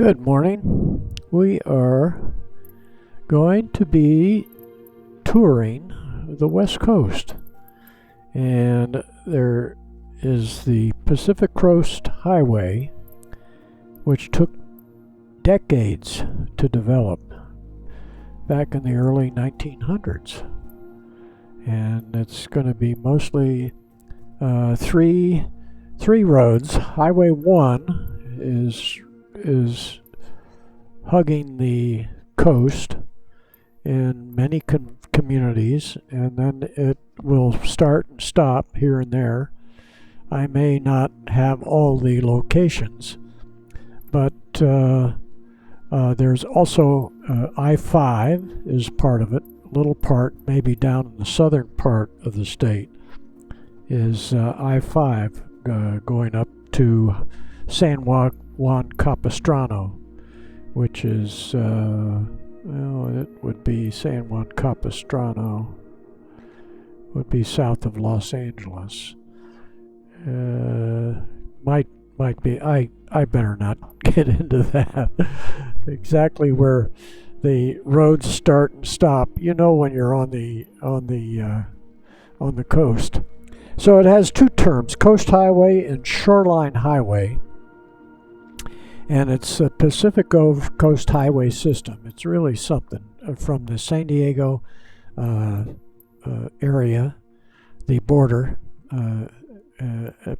Good morning. We are going to be touring the West Coast, and there is the Pacific Coast Highway, which took decades to develop back in the early 1900s, and it's going to be mostly three roads. Highway 1 is hugging the coast in many communities, and then it will start and stop here and there. I may not have all the locations, but there's also I-5 is part of it. A little part, maybe down in the southern part of the state, is I-5 going up to San Juan Capistrano, which is, it would be San Juan Capistrano, would be south of Los Angeles. Might be. I better not get into that. Exactly where the roads start and stop. You know when you're on the coast. So it has two terms: Coast Highway and Shoreline Highway. And it's a Pacific Coast Highway system. It's really something. From the San Diego area, the border,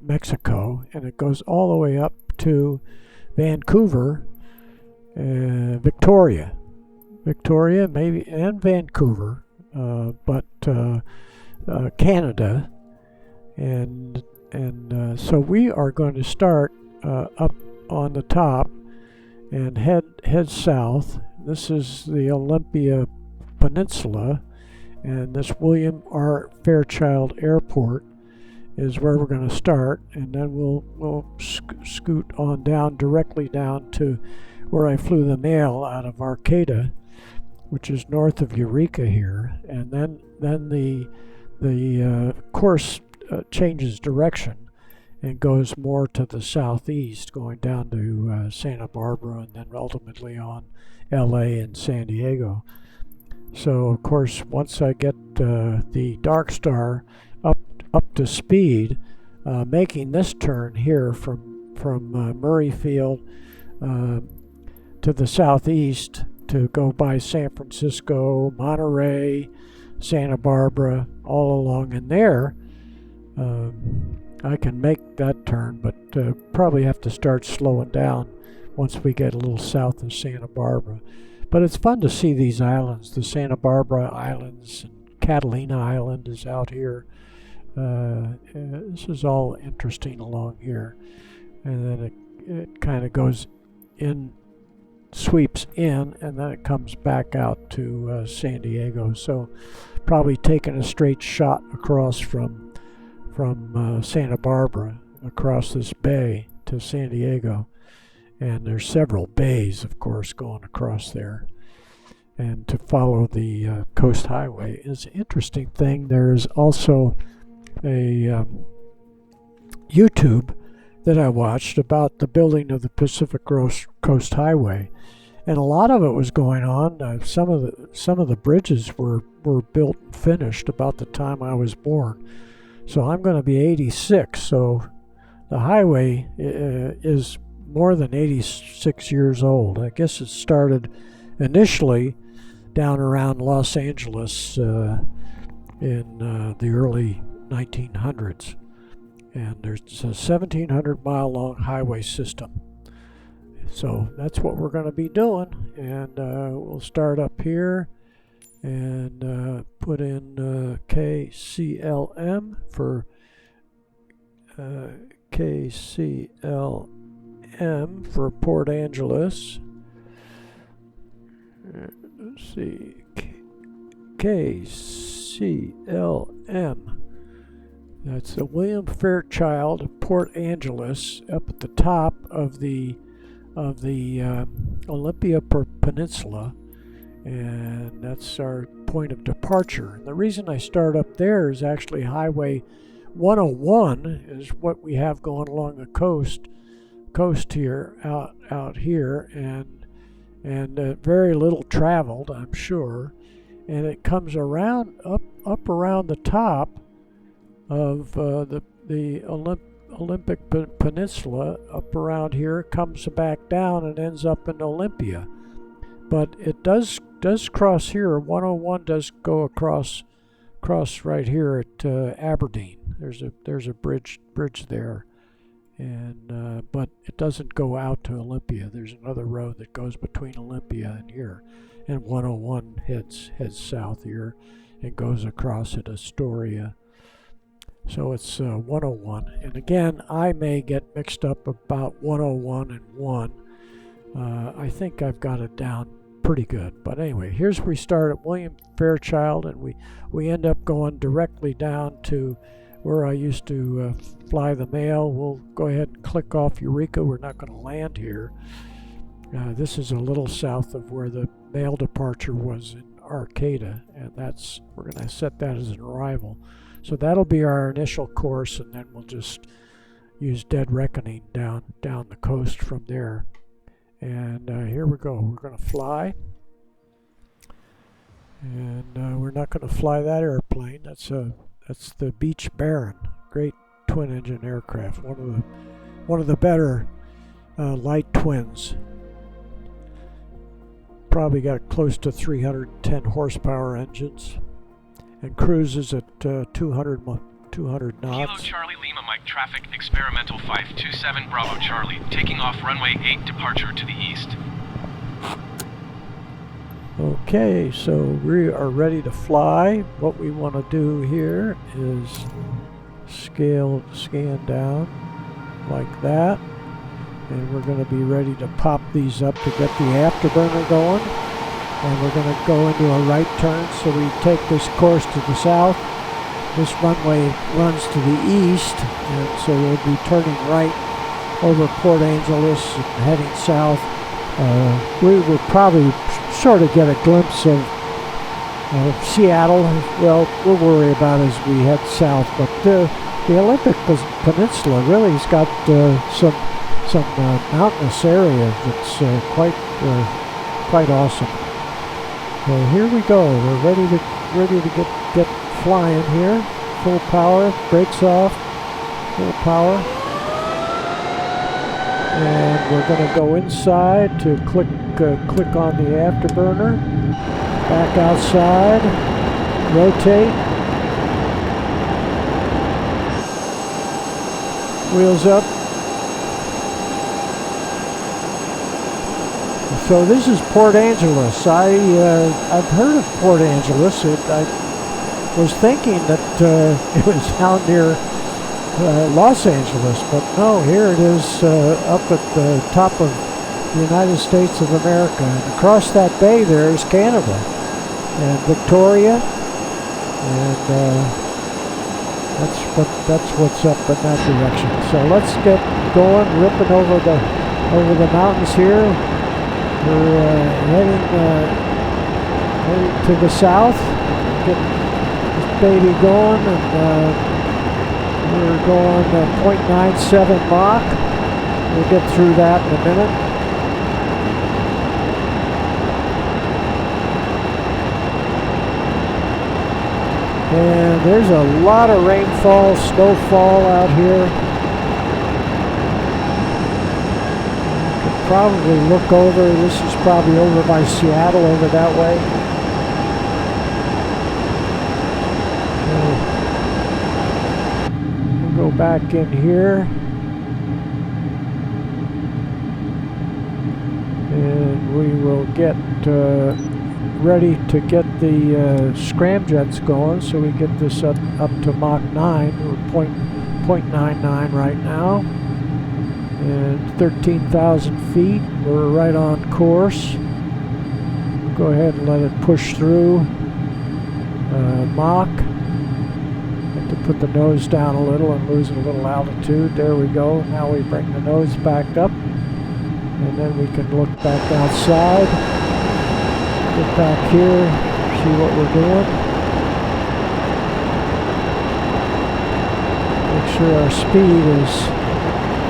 Mexico, and it goes all the way up to Vancouver, Victoria, maybe, and Vancouver, but Canada, and so we are going to start up on the top and head south. This is the Olympia Peninsula, and this William R. Fairchild Airport is where we're going to start, and then we'll scoot on down directly down to where I flew the mail out of Arcata, which is north of Eureka here, and then the course changes direction and goes more to the southeast, going down to Santa Barbara, and then ultimately on LA and San Diego. So of course, once I get the Darkstar up to speed, making this turn here from Murrayfield to the southeast to go by San Francisco, Monterey, Santa Barbara, all along in there, I can make that turn, but probably have to start slowing down once we get a little south of Santa Barbara. But it's fun to see these islands, the Santa Barbara Islands, and Catalina Island is out here. This is all interesting along here. And then it kind of goes in, sweeps in, and then it comes back out to San Diego. So probably taking a straight shot across from Santa Barbara across this bay to San Diego, and there's several bays, of course, going across there. And to follow the Coast Highway is an interesting thing. There's also a YouTube that I watched about the building of the Pacific Coast Highway, and a lot of it was going on. Some of the bridges were built and finished about the time I was born. So I'm going to be 86, so the highway is more than 86 years old. I guess it started initially down around Los Angeles in the early 1900s. And there's a 1,700-mile long highway system. So that's what we're going to be doing. And we'll start up here and put in KCLM for Port Angeles. Let's see, KCLM. That's the William Fairchild Port Angeles, up at the top of the Olympia Peninsula. And that's our point of departure. And the reason I start up there is actually Highway 101 is what we have going along the coast coast here, out here, and very little traveled, I'm sure, and it comes around up around the top of the Olympic Peninsula, up around here, comes back down and ends up in Olympia. But it does cross here. 101 does go across right here at Aberdeen. There's a bridge there, and but it doesn't go out to Olympia. There's another road that goes between Olympia and here, and 101 heads south here and goes across at Astoria. So it's 101, and again, I may get mixed up about 101 and 1. I think I've got it down pretty good. But anyway, here's where we start at William Fairchild, and we end up going directly down to where I used to fly the mail. We'll go ahead and click off Eureka. We're not going to land here. This is a little south of where the mail departure was in Arcata, and we're going to set that as an arrival. So that'll be our initial course, and then we'll just use Dead Reckoning down the coast from there. And here we go. We're going to fly, and we're not going to fly that airplane. That's the Beech Baron, great twin-engine aircraft, one of the better light twins. Probably got close to 310 horsepower engines, and cruises at 200 knots. Kilo Charlie Lima Mike traffic experimental 527 Bravo Charlie, taking off runway 8 departure to the east. Okay, so we are ready to fly. What we want to do here is scan down like that, and we're going to be ready to pop these up to get the afterburner going. And we're going to go into a right turn, so we take this course to the south. This runway runs to the east, and so we'll be turning right over Port Angeles and heading south. We will probably sort of get a glimpse of Seattle. Well, we'll worry about as we head south, but the Olympic Peninsula really has got some mountainous area that's quite awesome. So here we go. We're ready to get flying here. Full power, brakes off, full power. And we're going to go inside to click on the afterburner. Back outside, rotate. Wheels up. So this is Port Angeles. I've heard of Port Angeles. I was thinking that it was down near Los Angeles, but no, here it is up at the top of the United States of America. And across that bay there is Canada and Victoria, and that's what's up in that direction. So let's get going, ripping over the mountains here. We're heading to the south, get this baby going, and we're going 0.97 Mach. We'll get through that in a minute. And there's a lot of rainfall, snowfall out here. Probably look over. This is probably over by Seattle, over that way. We'll go back in here, and we will get ready to get the scramjets going, so we get this up to Mach 9. We're 0.99 right now. And 13,000 feet, we're right on course. Go ahead and let it push through. Mach. Have to put the nose down a little and lose a little altitude. There we go. Now we bring the nose back up, and then we can look back outside. Get back here, see what we're doing. Make sure our speed is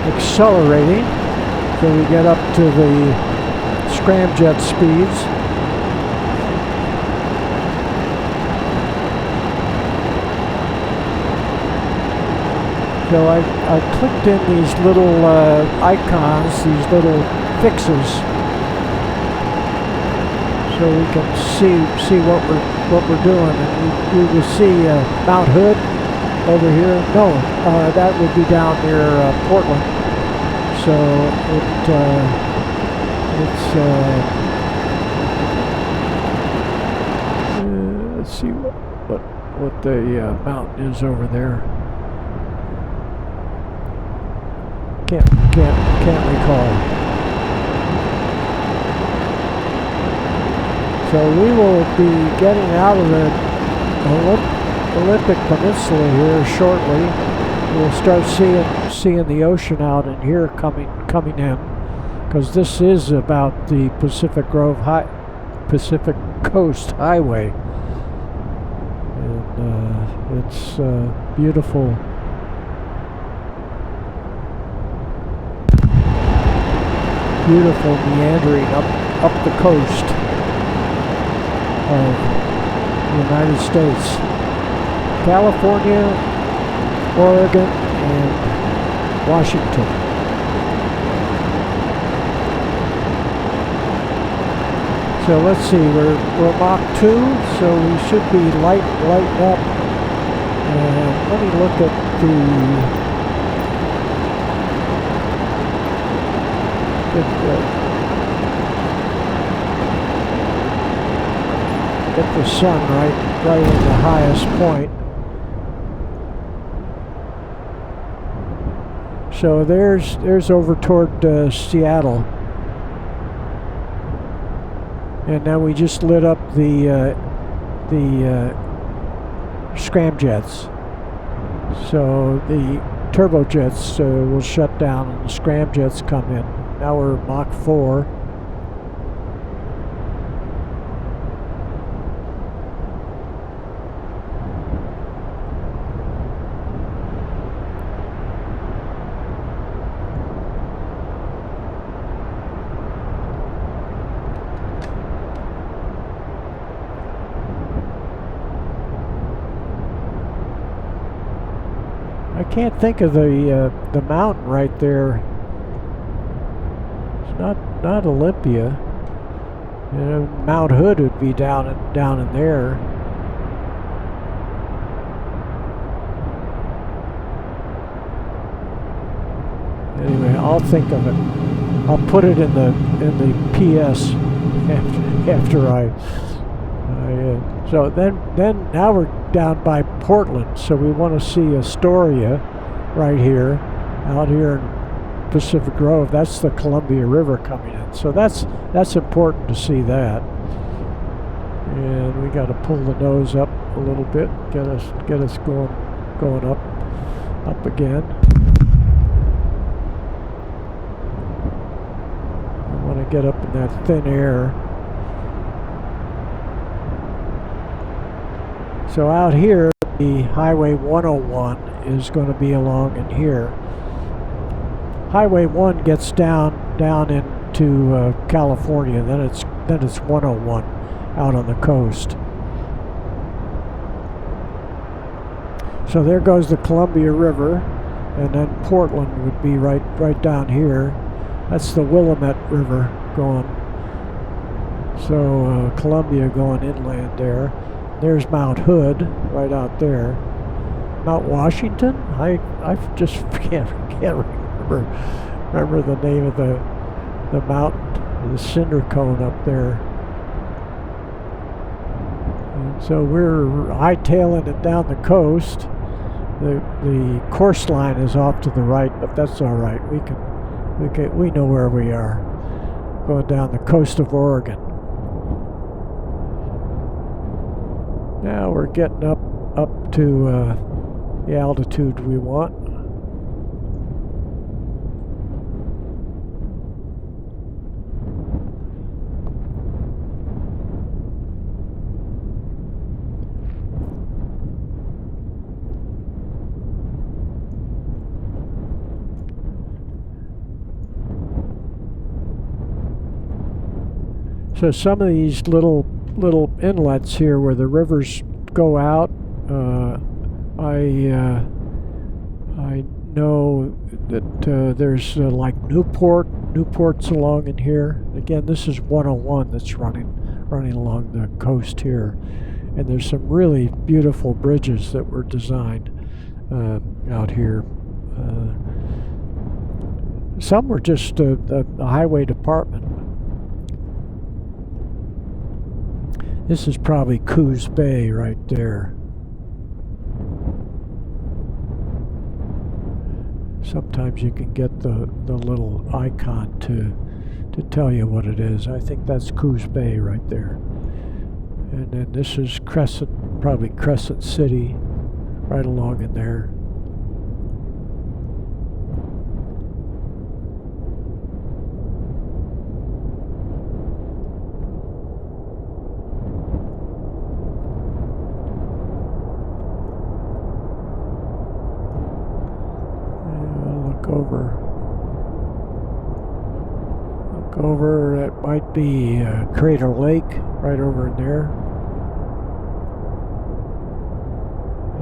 accelerating. So we get up to the scramjet speeds. So I clicked in these little icons, these little fixes, so we can see what we're doing. And you will see Mount Hood over here. No, that would be down near Portland. So let's see what the mountain is over there. Can't recall. So we will be getting out of the Olympic Peninsula here shortly. We'll start seeing the ocean out in here coming in, because this is about the Pacific Coast Highway, and it's beautiful. Beautiful meandering up the coast of the United States. California, Oregon, and Washington. So let's see, we're Mach 2, so we should be lighting up. And let me look at get the sun right at the highest point. So there's over toward Seattle, and now we just lit up the scramjets. So the turbojets will shut down and the scramjets come in. Now we're Mach 4. I can't think of the mountain right there. It's not Olympia. You know, Mount Hood would be down in there. Anyway, I'll think of it. I'll put it in the PS after I so then now we're down by Portland, so we want to see Astoria right here, out here in Pacific Grove. That's the Columbia River coming in, so that's important to see that. And we got to pull the nose up a little bit, get us going up again. I want to get up in that thin air. So out here, the Highway 101 is going to be along in here. Highway 1 gets down into California, then it's 101 out on the coast. So there goes the Columbia River, and then Portland would be right down here. That's the Willamette River going. So Columbia going inland there. There's Mount Hood right out there. Mount Washington? I just can't remember the name of the mountain, the cinder cone up there. And so we're hightailing it down the coast. The course line is off to the right, but that's all right. We know where we are. Going down the coast of Oregon. Now we're getting up to the altitude we want. So some of these little inlets here where the rivers go out, I know that there's like Newport's along in here. Again, this is 101 that's running along the coast here, and there's some really beautiful bridges that were designed out here. Some were just the highway department. This is probably Coos Bay right there. Sometimes you can get the little icon to tell you what it is. I think that's Coos Bay right there. And then this is probably Crescent City right along in there. Look over, it might be Crater Lake right over in there.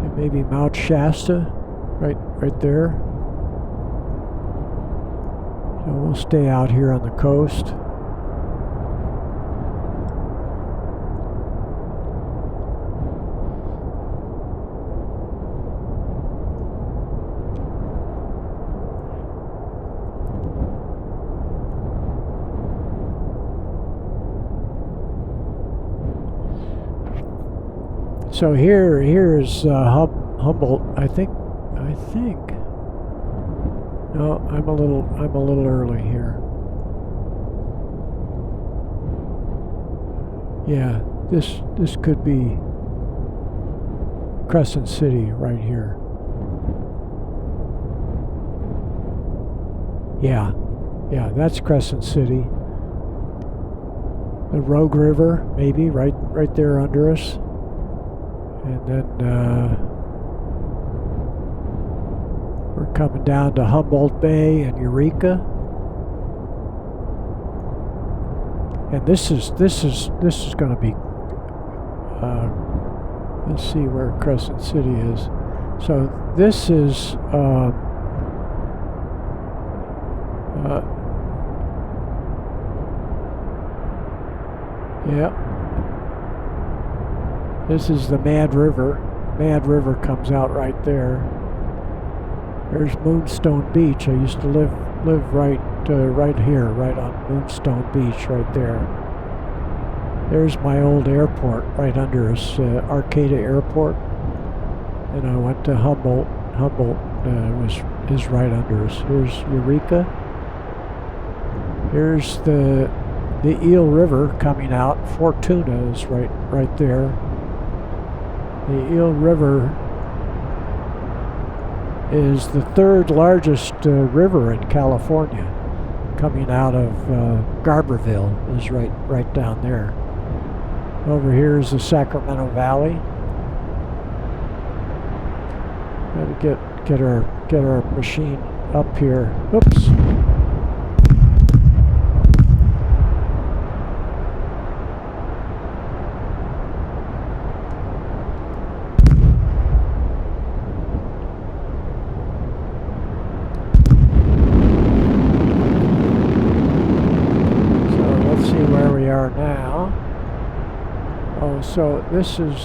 And maybe Mount Shasta right there. So we'll stay out here on the coast. So here's Humboldt. I think. No, I'm a little early here. Yeah, this could be Crescent City right here. Yeah, that's Crescent City. The Rogue River, maybe right there under us. And then we're coming down to Humboldt Bay and Eureka. And this is going to be. Let's see where Crescent City is. So this is. Yeah. This is the Mad River. Mad River comes out right there. There's Moonstone Beach. I used to live right here, right on Moonstone Beach, right there. There's my old airport right under us, Arcata Airport. And I went to Humboldt. Humboldt is right under us. Here's Eureka. Here's the Eel River coming out. Fortuna is right there. The Eel River is the third largest river in California, coming out of Garberville is right down there. Over here is the Sacramento Valley. Got to get our machine up here. Oops. So this is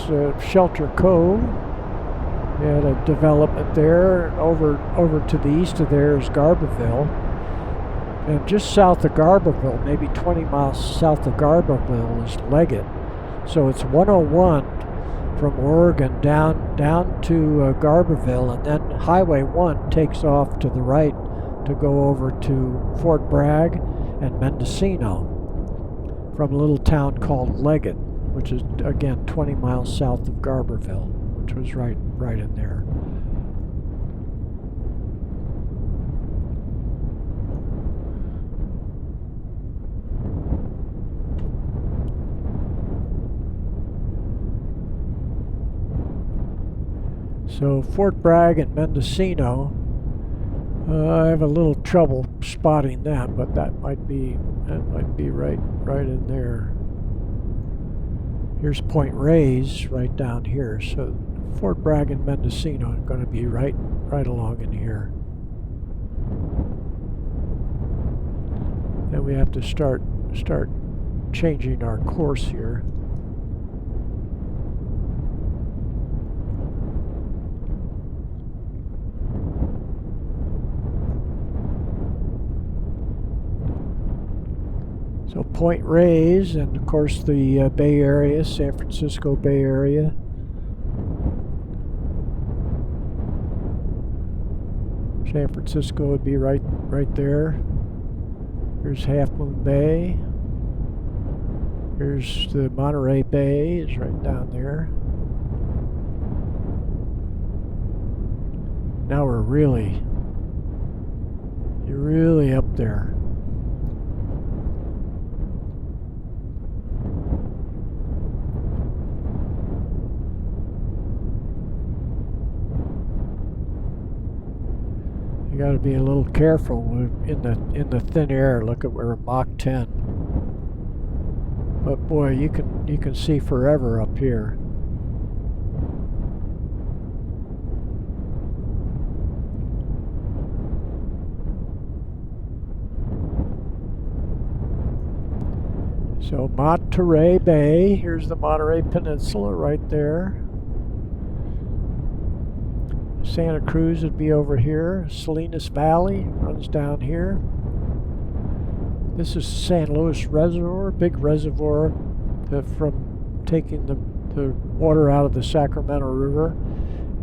Shelter Cove. We had a development there. Over to the east of there is Garberville. And just south of Garberville, maybe 20 miles south of Garberville, is Leggett. So it's 101 from Oregon down to Garberville, and then Highway 1 takes off to the right to go over to Fort Bragg and Mendocino from a little town called Leggett, which is, again, 20 miles south of Garberville, which was right in there. So Fort Bragg and Mendocino, I have a little trouble spotting them, but that might be right in there. Here's Point Reyes right down here. So Fort Bragg and Mendocino are going to be right along in here. Then we have to start changing our course here. So Point Reyes, and of course the Bay Area, San Francisco Bay Area. San Francisco would be right there. Here's Half Moon Bay. Here's the Monterey Bay, is right down there. Now we're really up there. You got to be a little careful in the thin air. Look at we're Mach 10. But boy, you can see forever up here. So Monterey Bay, here's the Monterey Peninsula right there. Santa Cruz would be over here. Salinas Valley runs down here. This is San Luis Reservoir, big reservoir from taking the water out of the Sacramento River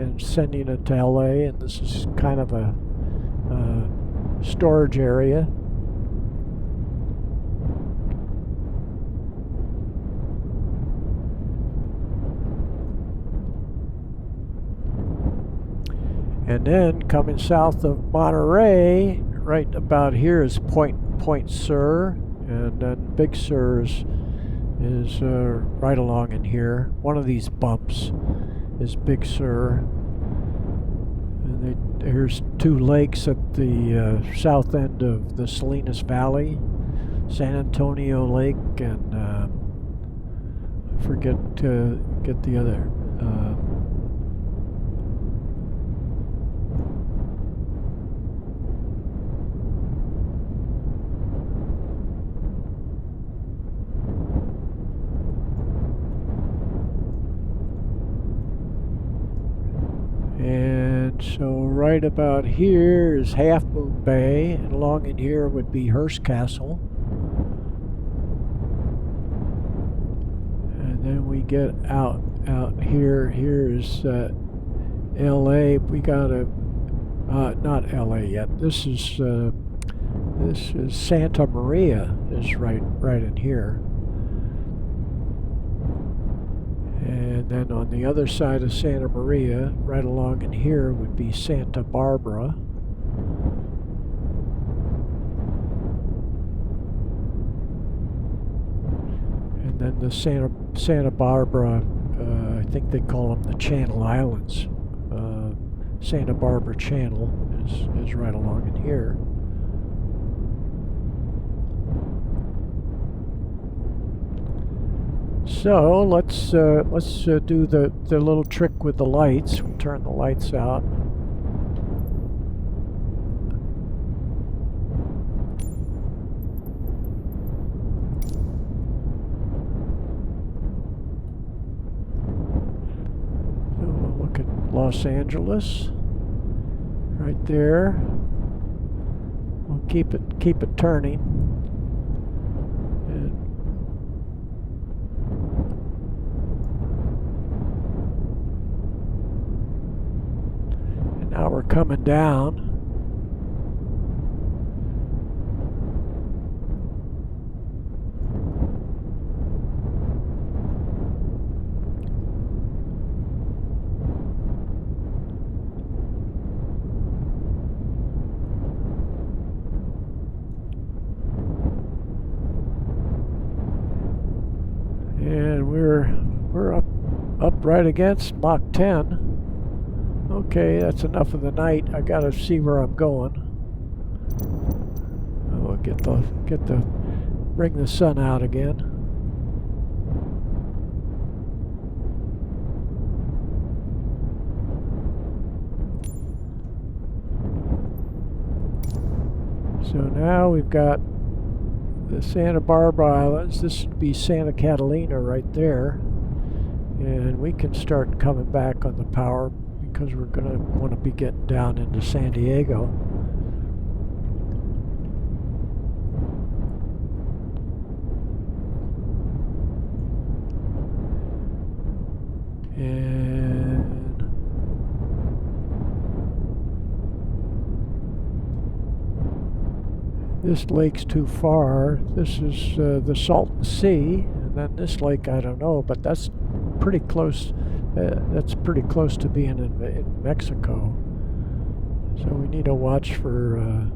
and sending it to LA. And this is kind of a storage area. And then coming south of Monterey, right about here is Point Sur, and then Big Sur is right along in here. One of these bumps is Big Sur. And here's two lakes at the south end of the Salinas Valley, San Antonio Lake, and I forget to get the other. And so right about here is Half Moon Bay, and along in here would be Herst Castle. And then we get out here. Here is LA. We got a not LA yet. This is Santa Maria is right in here. And then on the other side of Santa Maria, right along in here, would be Santa Barbara. And then the Santa Barbara, I think they call them the Channel Islands. Santa Barbara Channel is right along in here. So let's do the little trick with the lights. We'll turn the lights out. So we'll look at Los Angeles right there. We'll keep it turning. Now we're coming down. And we're up right against Mach 10. Okay, that's enough of the night. I gotta see where I'm going. Oh, bring the sun out again. So now we've got the Santa Barbara Islands. This would be Santa Catalina right there. And we can start coming back on the power because we're going to want to be getting down into San Diego. And this lake's too far. This is the Salton Sea, and then this lake I don't know, but that's pretty close. That's pretty close to being in Mexico. So we need to watch for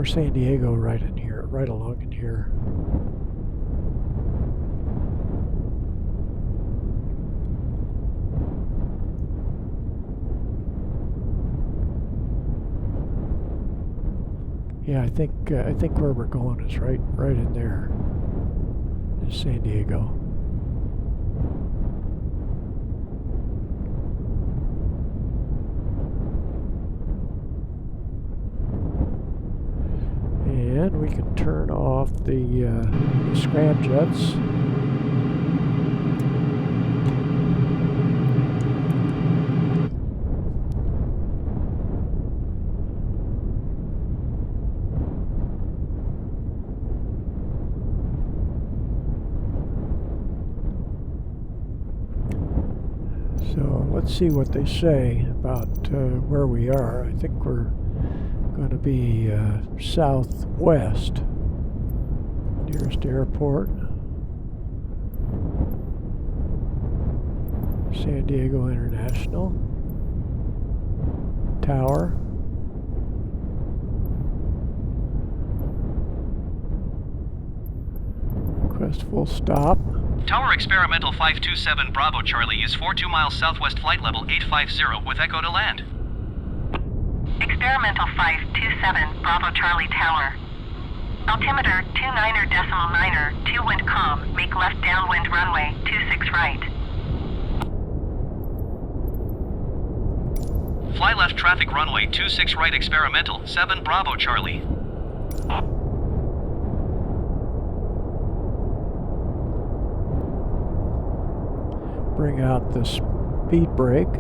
San Diego right in here, right along in here. Yeah, I think where we're going is right in there. Is San Diego. And we can turn off the scramjets. So let's see what they say about where we are. I think we're going to be southwest. Nearest airport. San Diego International. Tower. Request full stop. Tower Experimental 527 Bravo Charlie, use 42 miles southwest flight level 850 with Echo to land. Experimental 527 Bravo Charlie Tower. Altimeter 29er, 2 wind calm, make left downwind runway 26 right. Fly left traffic runway 26 right experimental 7 Bravo Charlie. Bring out the speed brake.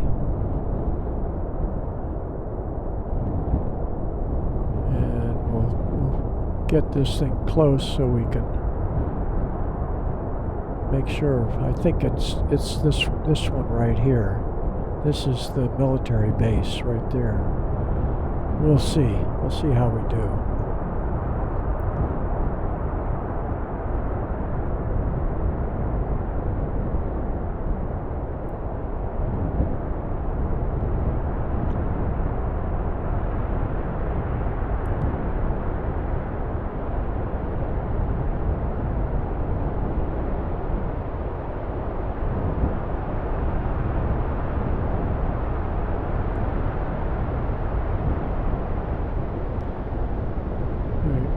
And we'll get this thing close so we can make sure. I think it's this one right here. This is the military base right there. We'll see. We'll see how we do.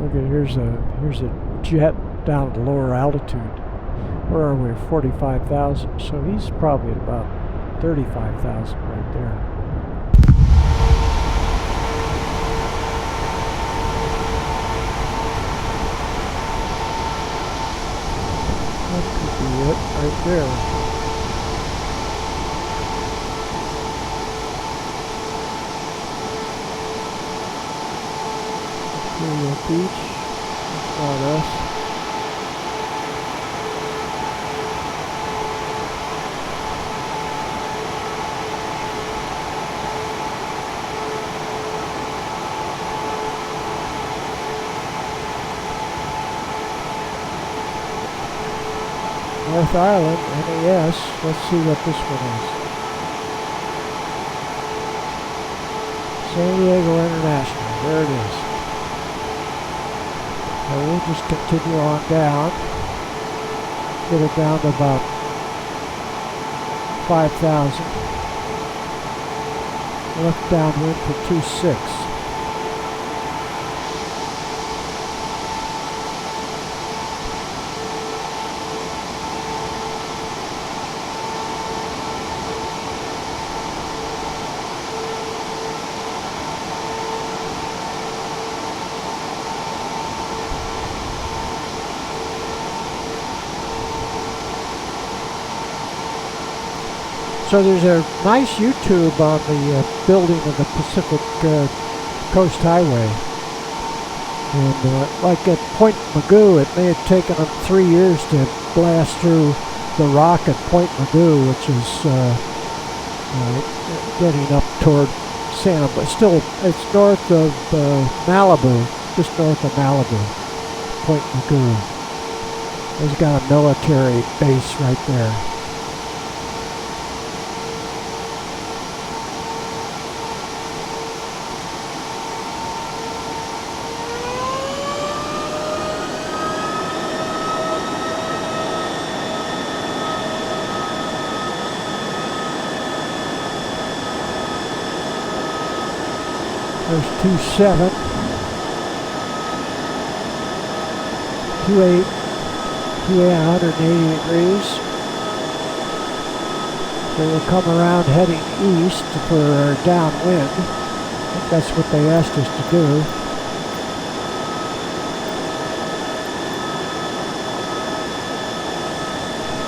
Look at here's a jet down at lower altitude. Where are we? 45,000. So he's probably at about 35,000 right there. That could be it right there. Beach, that's not us. North Island, NAS, let's see what this one is. San Diego International, there it is. So we'll just continue on down, get it down to about 5,000. Left downwind for 26. So there's a nice YouTube on the building of the Pacific Coast Highway. And like at Point Magoo, it may have taken them 3 years to blast through the rock at Point Magoo, which is getting up toward Santa, but still it's north of Malibu, just north of Malibu, Point Magoo. It's got a military base right there. There's 27, 28, 180 degrees. So we'll come around heading east for our downwind. I think that's what they asked us to do.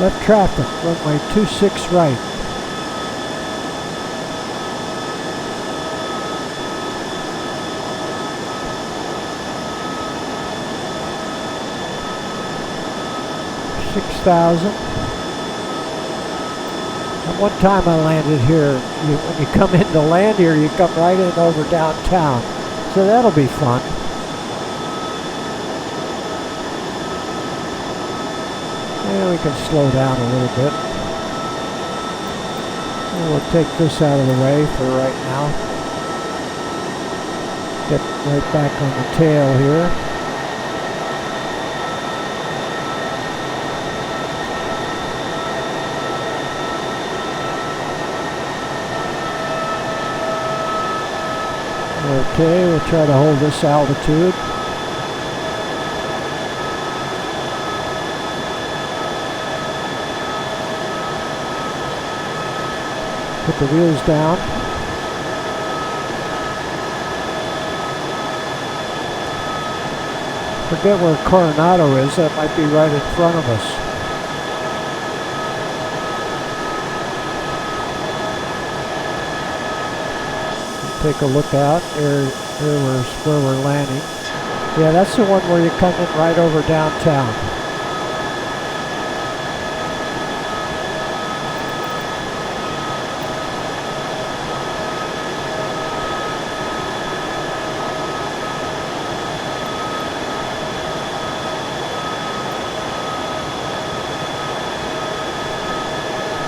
Left traffic, runway 26 right. At one time I landed here. When you come in to land here, you come right in over downtown. So that'll be fun. And we can slow down a little bit. And we'll take this out of the way for right now. Get right back on the tail here. Okay, we'll try to hold this altitude. Put the wheels down. Forget where Coronado is, that might be right in front of us. Take a look out. There where we're landing. Yeah, that's the one where you come in right over downtown.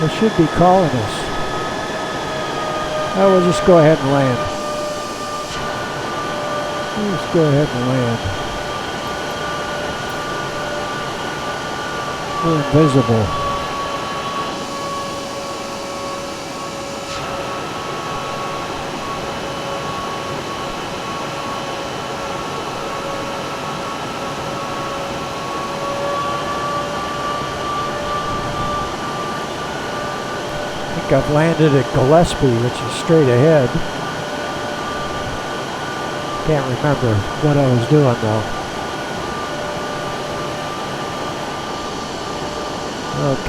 They should be calling us. Oh, we'll just go ahead and land. Let's go ahead and land. We're invisible. I've landed at Gillespie, which is straight ahead. Can't remember what I was doing though.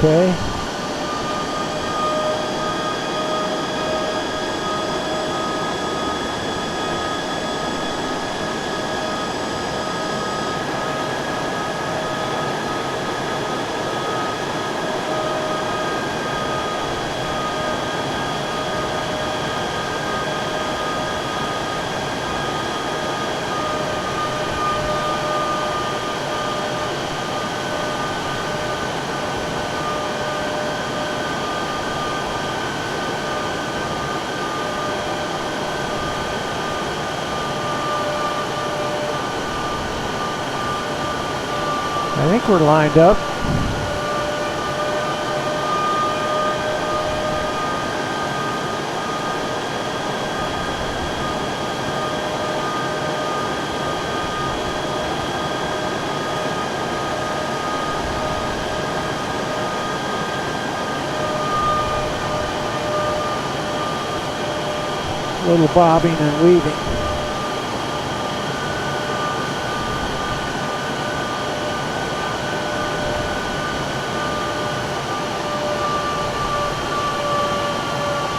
Okay. I think we're lined up. A little bobbing and weaving.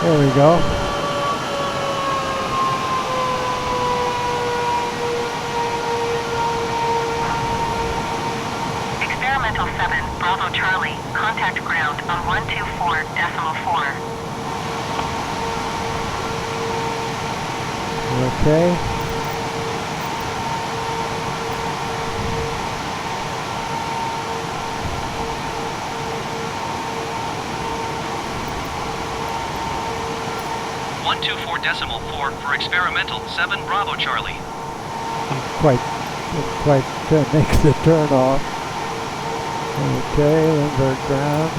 There we go. Experimental 7, Bravo Charlie, contact ground on 124.4. Okay. .4 for experimental 7 Bravo Charlie. Didn't quite make the turn off. Okay, Lindbergh ground.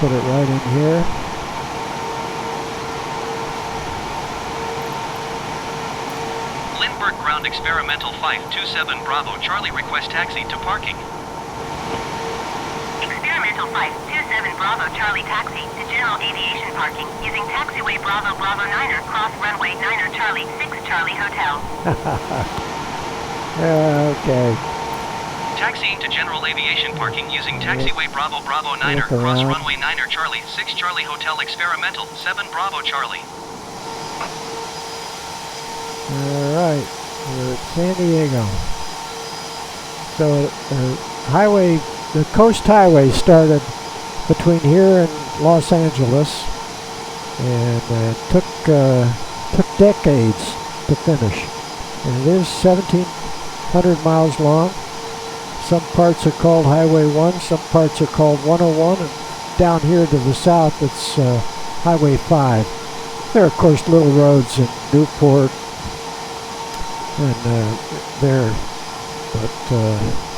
Put it right in here. Lindbergh ground experimental 527 Bravo Charlie, request taxi to parking. Experimental 527 Bravo Charlie, taxi to general aviation parking using taxiway Bravo Bravo Niner, cross runway Niner Charlie 6 Charlie Hotel. Okay. Taxiing to general aviation parking using taxiway Bravo Bravo Niner, cross runway Niner Charlie 6 Charlie Hotel, experimental 7 Bravo Charlie. Alright, we're at San Diego. So the coast highway started between here and Los Angeles, and took decades to finish. And it is 1,700 miles long. Some parts are called Highway 1, some parts are called 101, and down here to the south it's Highway 5. There are, of course, little roads in Newport and there, but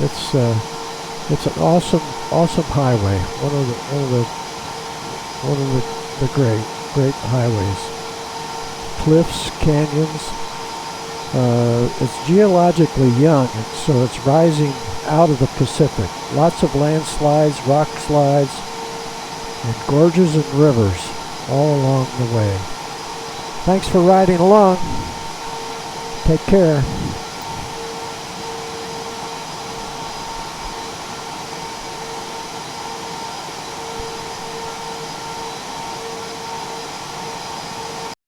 it's an awesome highway. One of the great highways. Cliffs, canyons. It's geologically young, and so it's rising out of the Pacific. Lots of landslides, rock slides, and gorges and rivers all along the way. Thanks for riding along. Take care.